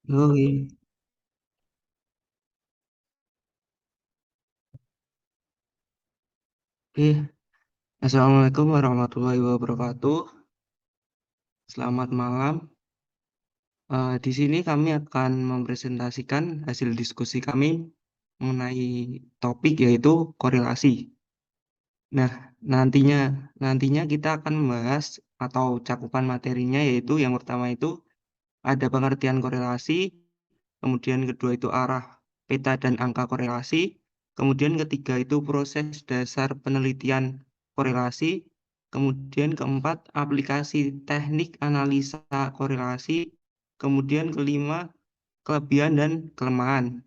Yoi. Oke, Assalamualaikum warahmatullahi wabarakatuh. Selamat malam. Di sini kami akan mempresentasikan hasil diskusi kami mengenai topik yaitu korelasi. Nah, nantinya nantinya kita akan membahas atau cakupan materinya yaitu yang pertama itu ada pengertian korelasi, kemudian kedua itu arah peta dan angka korelasi, kemudian ketiga itu proses dasar penelitian korelasi, kemudian keempat aplikasi teknik analisa korelasi, kemudian kelima kelebihan dan kelemahan.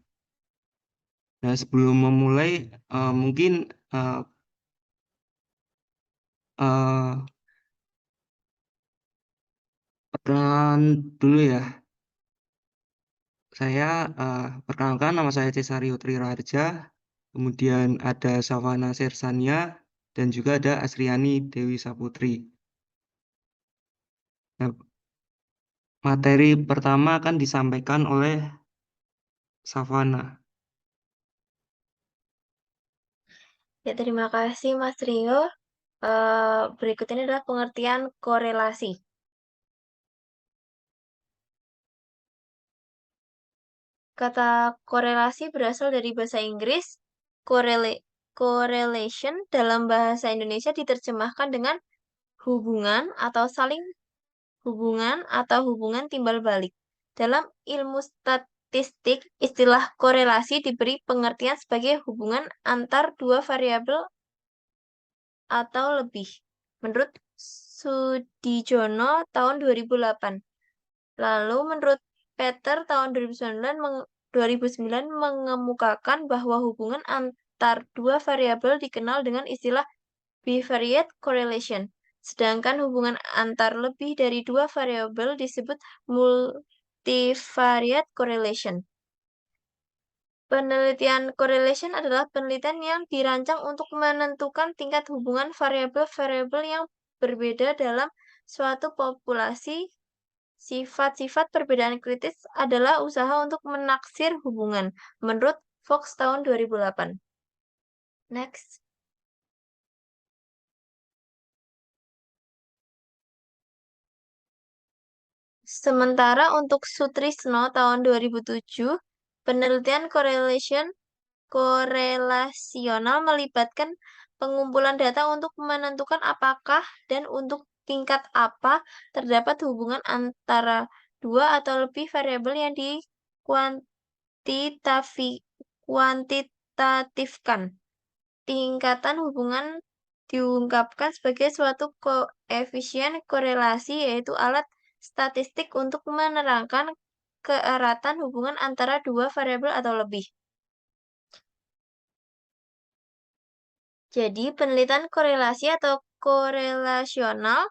Nah, sebelum memulai mungkin eh, eh, perkenalan dulu ya. Saya perkenalkan nama saya Cesario Trirarja, kemudian ada Savana Sersania, dan juga ada Asriani Dewi Saputri. Nah, materi pertama akan disampaikan oleh Savana. Ya, terima kasih Mas Rio. Berikut ini adalah pengertian korelasi. Kata korelasi berasal dari bahasa Inggris. Correlation dalam bahasa Indonesia diterjemahkan dengan hubungan atau saling hubungan atau hubungan timbal balik. Dalam ilmu statistik, istilah korelasi diberi pengertian sebagai hubungan antar dua variabel atau lebih. Menurut Sudijono tahun 2008. Lalu menurut Peter tahun 2009 mengemukakan bahwa hubungan antar dua variabel dikenal dengan istilah bivariate correlation. Sedangkan hubungan antar lebih dari dua variabel disebut multivariate correlation. Penelitian correlation adalah penelitian yang dirancang untuk menentukan tingkat hubungan variabel-variabel yang berbeda dalam suatu populasi. Sifat-sifat perbedaan kritis adalah usaha untuk menaksir hubungan, menurut Fox tahun 2008. Next. Sementara untuk Sutrisno tahun 2007, penelitian korelasional melibatkan pengumpulan data untuk menentukan apakah dan untuk tingkat apa terdapat hubungan antara dua atau lebih variabel yang kuantitatifkan. Tingkatan hubungan diungkapkan sebagai suatu koefisien korelasi, yaitu alat statistik untuk menerangkan keeratan hubungan antara dua variabel atau lebih. Jadi, penelitian korelasi atau korelasional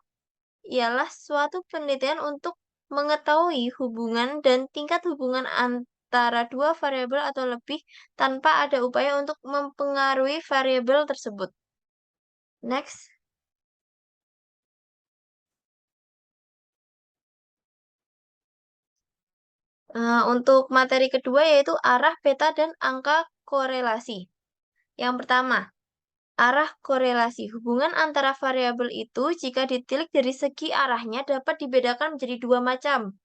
ialah suatu penelitian untuk mengetahui hubungan dan tingkat hubungan antara dua variabel atau lebih tanpa ada upaya untuk mempengaruhi variabel tersebut. Next. Untuk materi kedua yaitu arah peta dan angka korelasi. Yang pertama, arah korelasi. Hubungan antara variabel itu jika ditilik dari segi arahnya dapat dibedakan menjadi dua macam,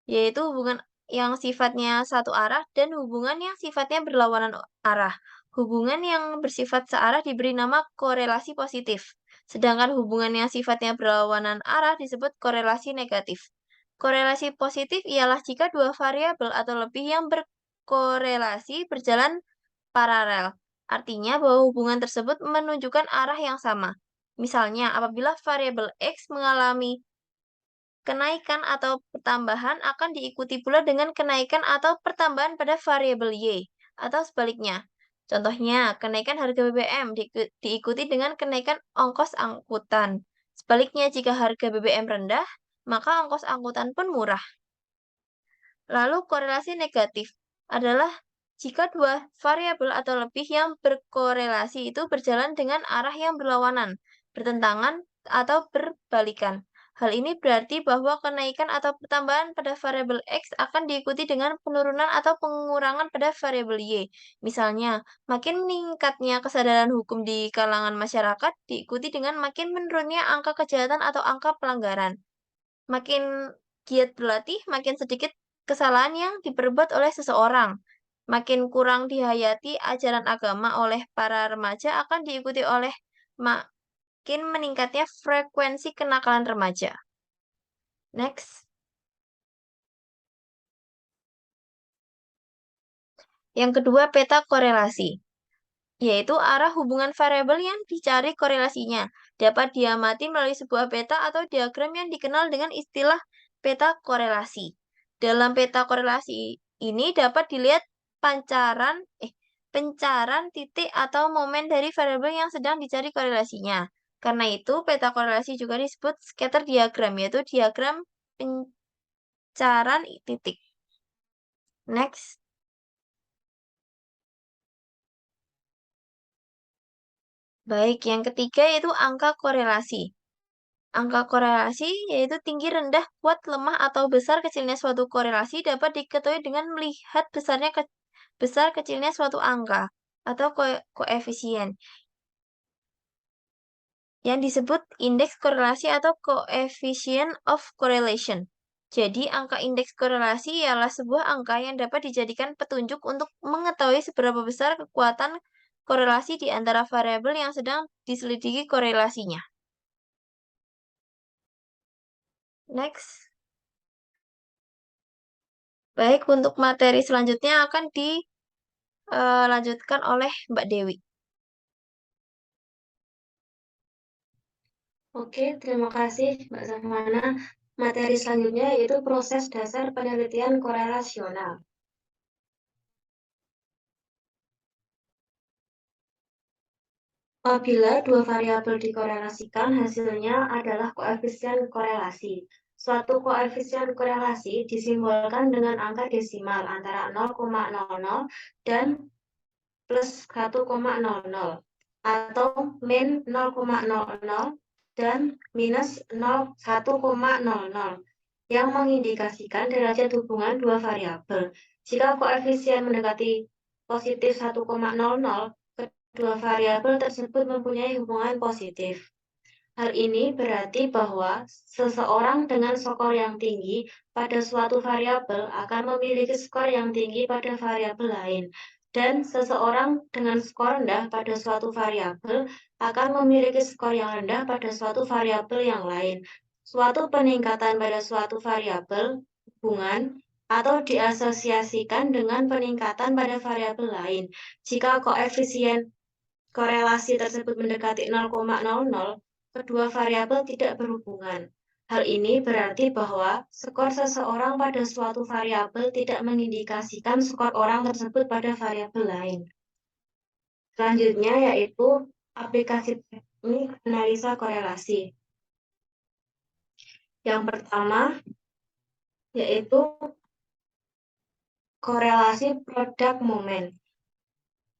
yaitu hubungan yang sifatnya satu arah dan hubungan yang sifatnya berlawanan arah. Hubungan yang bersifat searah diberi nama korelasi positif, sedangkan hubungan yang sifatnya berlawanan arah disebut korelasi negatif. Korelasi positif ialah jika dua variabel atau lebih yang berkorelasi berjalan paralel. Artinya bahwa hubungan tersebut menunjukkan arah yang sama. Misalnya, apabila variabel X mengalami kenaikan atau pertambahan akan diikuti pula dengan kenaikan atau pertambahan pada variabel Y, atau sebaliknya. Contohnya, kenaikan harga BBM diikuti dengan kenaikan ongkos angkutan. Sebaliknya, jika harga BBM rendah, maka ongkos angkutan pun murah. Lalu korelasi negatif adalah jika dua variabel atau lebih yang berkorelasi itu berjalan dengan arah yang berlawanan, bertentangan, atau berbalikan. Hal ini berarti bahwa kenaikan atau pertambahan pada variabel X akan diikuti dengan penurunan atau pengurangan pada variabel Y. Misalnya, makin meningkatnya kesadaran hukum di kalangan masyarakat diikuti dengan makin menurunnya angka kejahatan atau angka pelanggaran. Makin giat berlatih, makin sedikit kesalahan yang diperbuat oleh seseorang. Makin kurang dihayati ajaran agama oleh para remaja akan diikuti oleh makin meningkatnya frekuensi kenakalan remaja. Next. Yang kedua, peta korelasi, yaitu arah hubungan variabel yang dicari korelasinya. Dapat diamati melalui sebuah peta atau diagram yang dikenal dengan istilah peta korelasi. Dalam peta korelasi ini dapat dilihat pencaran titik atau momen dari variabel yang sedang dicari korelasinya. Karena itu, peta korelasi juga disebut scatter diagram, yaitu diagram pencaran titik. Next. Baik, yang ketiga yaitu angka korelasi. Angka korelasi yaitu tinggi, rendah, kuat, lemah, atau besar kecilnya suatu korelasi dapat diketahui dengan melihat besar kecilnya suatu angka atau koefisien yang disebut indeks korelasi atau coefficient of correlation. Jadi, angka indeks korelasi ialah sebuah angka yang dapat dijadikan petunjuk untuk mengetahui seberapa besar kekuatan korelasi di antara variabel yang sedang diselidiki korelasinya. Next. Baik, untuk materi selanjutnya akan dilanjutkan oleh Mbak Dewi. Oke, terima kasih Mbak Safwana. Materi selanjutnya yaitu proses dasar penelitian korelasional. Apabila dua variabel dikorelasikan, hasilnya adalah koefisien korelasi. Suatu koefisien korelasi disimbolkan dengan angka desimal antara 0,00 dan plus 1,00 atau min 0,00 dan minus 1,00 yang mengindikasikan derajat hubungan dua variabel. Jika koefisien mendekati positif 1,00, kedua variabel tersebut mempunyai hubungan positif. Hal ini berarti bahwa seseorang dengan skor yang tinggi pada suatu variabel akan memiliki skor yang tinggi pada variabel lain, dan seseorang dengan skor rendah pada suatu variabel akan memiliki skor yang rendah pada suatu variabel yang lain. Suatu peningkatan pada suatu variabel hubungan atau diasosiasikan dengan peningkatan pada variabel lain. Jika koefisien korelasi tersebut mendekati 0,00, kedua variabel tidak berhubungan. Hal ini berarti bahwa skor seseorang pada suatu variabel tidak mengindikasikan skor orang tersebut pada variabel lain. Selanjutnya yaitu aplikasi teknik analisa korelasi. Yang pertama yaitu korelasi product moment.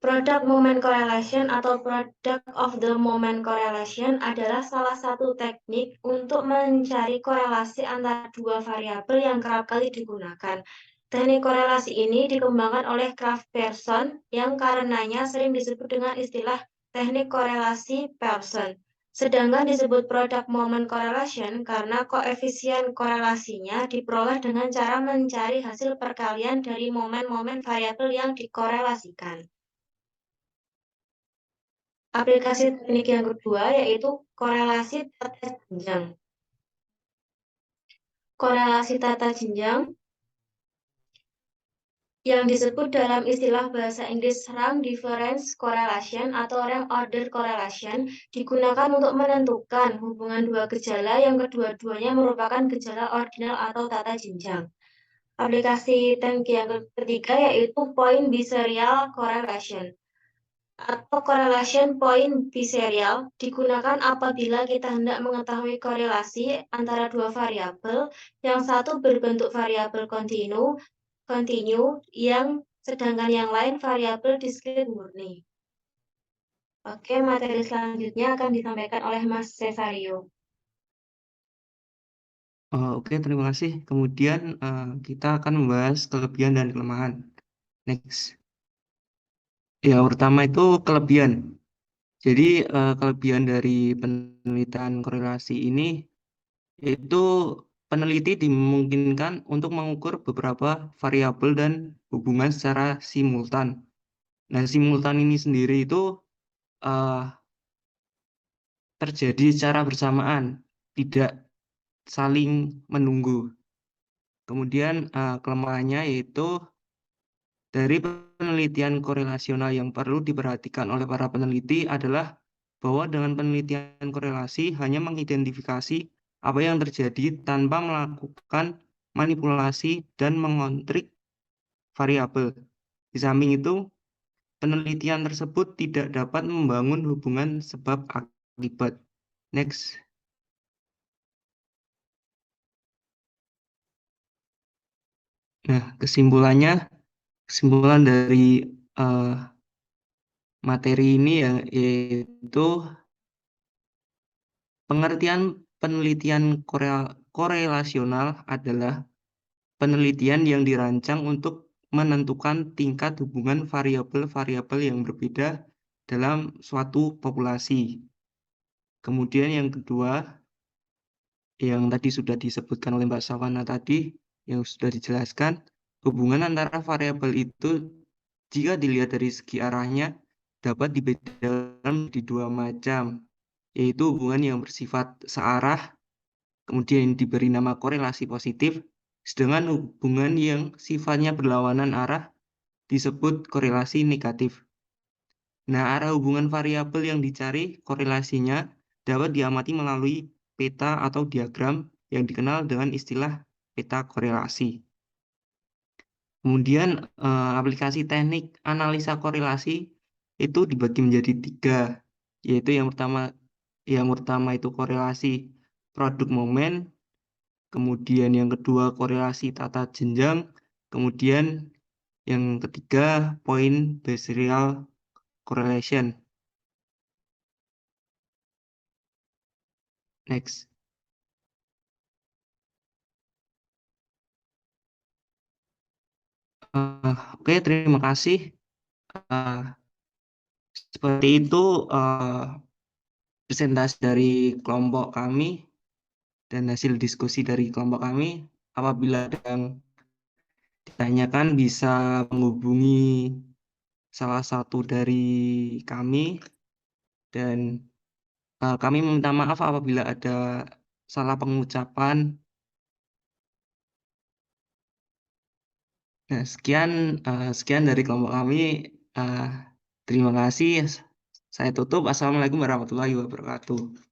Product moment correlation atau product of the moment correlation adalah salah satu teknik untuk mencari korelasi antara dua variabel yang kerap kali digunakan. Teknik korelasi ini dikembangkan oleh Kraft-Pearson yang karenanya sering disebut dengan istilah teknik korelasi Pearson. Sedangkan disebut product moment correlation karena koefisien korelasinya diperoleh dengan cara mencari hasil perkalian dari momen-momen variabel yang dikorelasikan. Aplikasi teknik yang kedua yaitu korelasi tata jenjang. Korelasi tata jenjang yang disebut dalam istilah bahasa Inggris rank difference correlation atau rank order correlation digunakan untuk menentukan hubungan dua gejala yang kedua-duanya merupakan gejala ordinal atau tata jenjang. Aplikasi teknik yang ketiga yaitu point biserial correlation atau correlation point biserial digunakan apabila kita hendak mengetahui korelasi antara dua variabel, yang satu berbentuk variabel kontinu yang sedangkan yang lain variabel diskrit murni. Oke, materi selanjutnya akan disampaikan oleh Mas Cesario. Oke, terima kasih. Kemudian kita akan membahas kelebihan dan kelemahan. Next. Yang pertama itu kelebihan. Jadi kelebihan dari penelitian korelasi ini yaitu peneliti dimungkinkan untuk mengukur beberapa variabel dan hubungan secara simultan. Nah, simultan ini sendiri itu eh, terjadi secara bersamaan, tidak saling menunggu. Kemudian kelemahannya yaitu dari penelitian korelasional yang perlu diperhatikan oleh para peneliti adalah bahwa dengan penelitian korelasi hanya mengidentifikasi apa yang terjadi tanpa melakukan manipulasi dan mengontrik variabel. Di samping itu, penelitian tersebut tidak dapat membangun hubungan sebab akibat. Next. Nah, kesimpulan dari eh, materi ini yaitu pengertian penelitian korelasional adalah penelitian yang dirancang untuk menentukan tingkat hubungan variabel-variabel yang berbeda dalam suatu populasi. Kemudian yang kedua, yang tadi sudah disebutkan oleh Mbak Sawana tadi, yang sudah dijelaskan, hubungan antara variabel itu jika dilihat dari segi arahnya dapat dibedakan di dua macam, yaitu hubungan yang bersifat searah, kemudian diberi nama korelasi positif, sedangkan hubungan yang sifatnya berlawanan arah disebut korelasi negatif. Nah, arah hubungan variabel yang dicari korelasinya dapat diamati melalui peta atau diagram yang dikenal dengan istilah peta korelasi. Kemudian aplikasi teknik analisa korelasi itu dibagi menjadi 3, yaitu yang pertama itu korelasi produk momen, kemudian yang kedua korelasi tata jenjang, kemudian yang ketiga point Besserial correlation. Next. Oke, terima kasih. Eh, Seperti itu presentasi dari kelompok kami dan hasil diskusi dari kelompok kami. Apabila ada yang ditanyakan bisa menghubungi salah satu dari kami dan kami meminta maaf apabila ada salah pengucapan. Nah, sekian dari kelompok kami. Eh, Terima kasih. Saya tutup. Assalamualaikum warahmatullahi wabarakatuh.